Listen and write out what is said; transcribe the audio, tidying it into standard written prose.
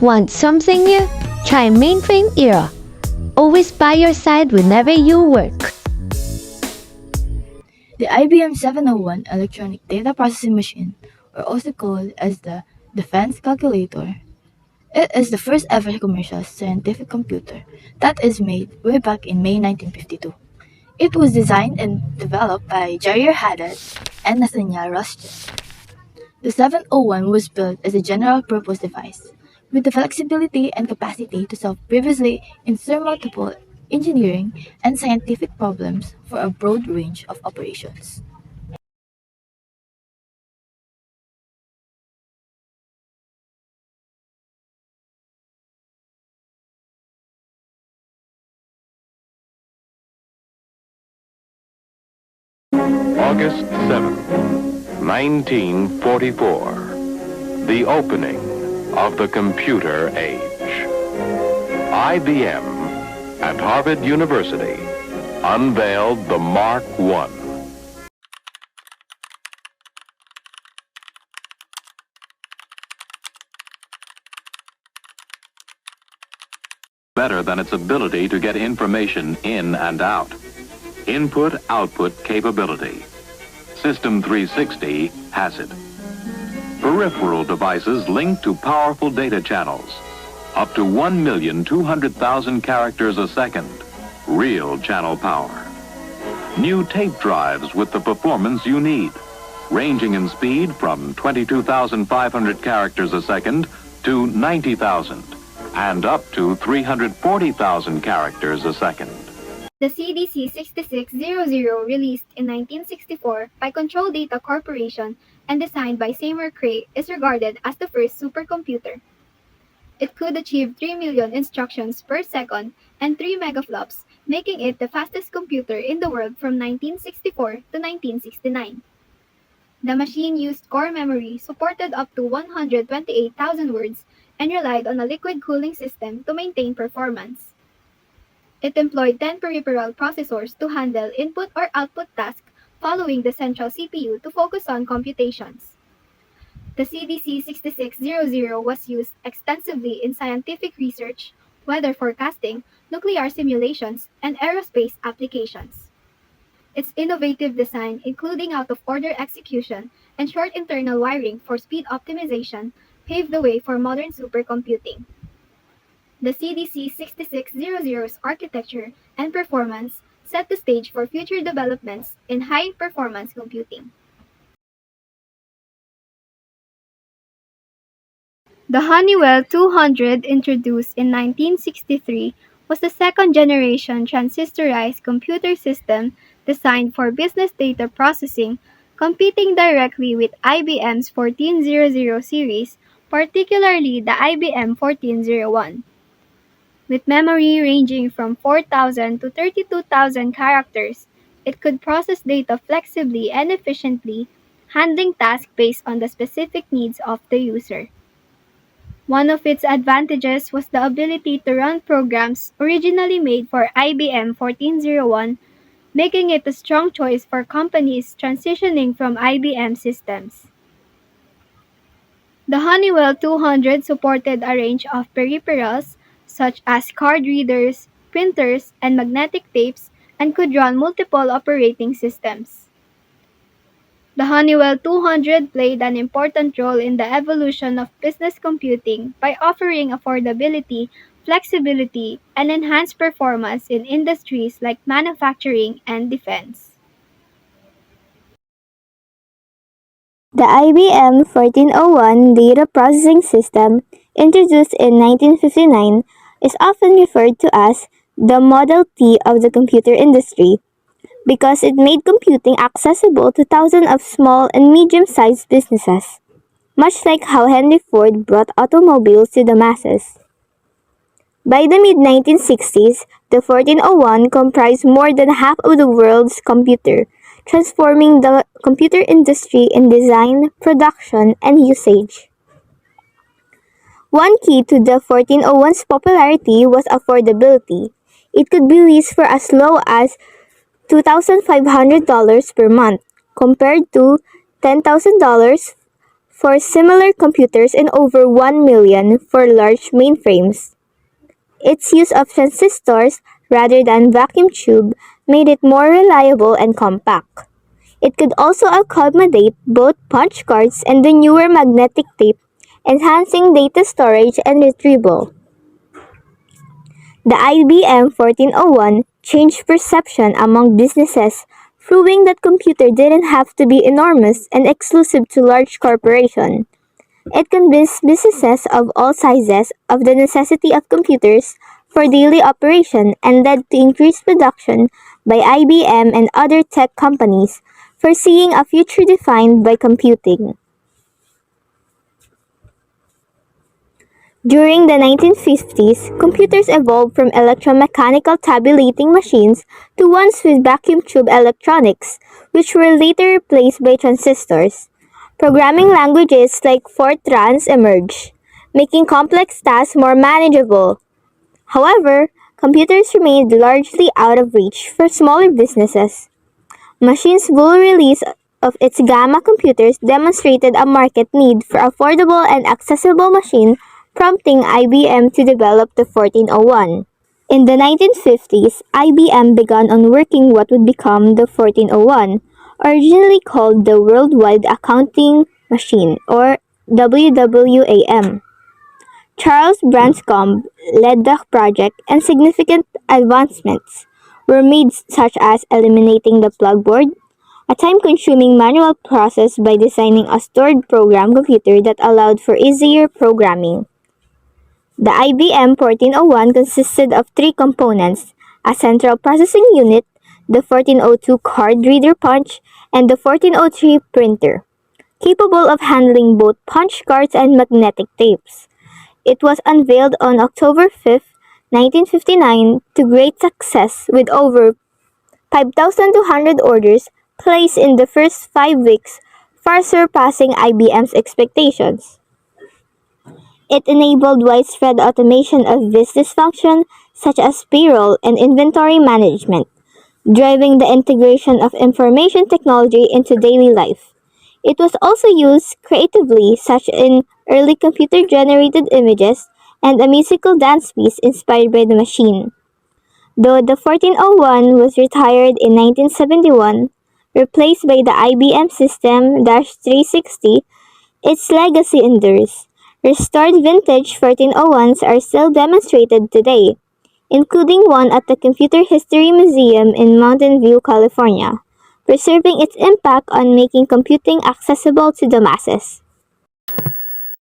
Want something new? Try Mainframe Era. Always by your side whenever you work. The IBM 701 electronic data processing machine, or also called as the Defense Calculator, it is the first ever commercial scientific computer that is made way back in May 1952. It was designed and developed by Jair Haddad and Nathaniel Rothschild. The 701 was built as a general-purpose device, with the flexibility and capacity to solve previously insurmountable engineering and scientific problems for a broad range of operations. August 7th, 1944. The opening of the computer age. IBM and Harvard University unveiled the Mark I. Better than its ability to get information in and out. Input-output capability. System 360 has it. Peripheral devices linked to powerful data channels. Up to 1,200,000 characters a second. Real channel power. New tape drives with the performance you need. Ranging in speed from 22,500 characters a second to 90,000. And up to 340,000 characters a second. The CDC 6600, released in 1964 by Control Data Corporation and designed by Seymour Cray, is regarded as the first supercomputer. It could achieve 3 million instructions per second and 3 megaflops, making it the fastest computer in the world from 1964 to 1969. The machine used core memory, supported up to 128,000 words, and relied on a liquid cooling system to maintain performance. It employed 10 peripheral processors to handle input or output tasks, following the central CPU to focus on computations. The CDC 6600 was used extensively in scientific research, weather forecasting, nuclear simulations, and aerospace applications. Its innovative design, including out-of-order execution and short internal wiring for speed optimization, paved the way for modern supercomputing. The CDC 6600's architecture and performance set the stage for future developments in high-performance computing. The Honeywell 200, introduced in 1963, was the second-generation transistorized computer system designed for business data processing, competing directly with IBM's 1400 series, particularly the IBM 1401. With memory ranging from 4,000 to 32,000 characters, it could process data flexibly and efficiently, handling tasks based on the specific needs of the user. One of its advantages was the ability to run programs originally made for IBM 1401, making it a strong choice for companies transitioning from IBM systems. The Honeywell 200 supported a range of peripherals such as card readers, printers, and magnetic tapes, and could run multiple operating systems. The Honeywell 200 played an important role in the evolution of business computing by offering affordability, flexibility, and enhanced performance in industries like manufacturing and defense. The IBM 1401 data processing system, introduced in 1959, is often referred to as the Model T of the computer industry because it made computing accessible to thousands of small and medium-sized businesses, much like how Henry Ford brought automobiles to the masses. By the mid-1960s, the 1401 comprised more than half of the world's computer, transforming the computer industry in design, production, and usage. One key to the 1401's popularity was affordability. It could be leased for as low as $2,500 per month, compared to $10,000 for similar computers and over 1 million for large mainframes. Its use of transistors rather than vacuum tube made it more reliable and compact. It could also accommodate both punch cards and the newer magnetic tape, enhancing data storage and retrieval. The IBM 1401 changed perception among businesses, proving that computer didn't have to be enormous and exclusive to large corporations. It convinced businesses of all sizes of the necessity of computers for daily operation and led to increased production by IBM and other tech companies, foreseeing a future defined by computing. During the 1950s, computers evolved from electromechanical tabulating machines to ones with vacuum tube electronics, which were later replaced by transistors. Programming languages like Fortran emerged, making complex tasks more manageable. However, computers remained largely out of reach for smaller businesses. Machine's full release of its Gamma computers demonstrated a market need for affordable and accessible machine, prompting IBM to develop the 1401. In the 1950s, IBM began on working what would become the 1401, originally called the Worldwide Accounting Machine, or WWAM. Charles Branscombe led the project, and significant advancements were made, such as eliminating the plugboard, a time-consuming manual process, by designing a stored program computer that allowed for easier programming. The IBM 1401 consisted of three components: a central processing unit, the 1402 card reader punch, and the 1403 printer, capable of handling both punch cards and magnetic tapes. It was unveiled on October 5, 1959, to great success with over 5,200 orders placed in the first 5 weeks, far surpassing IBM's expectations. It enabled widespread automation of business functions such as payroll and inventory management, driving the integration of information technology into daily life. It was also used creatively, such in early computer-generated images and a musical dance piece inspired by the machine. Though the 1401 was retired in 1971, replaced by the IBM System-360, its legacy endures. Restored vintage 1401s are still demonstrated today, including one at the Computer History Museum in Mountain View, California, preserving its impact on making computing accessible to the masses.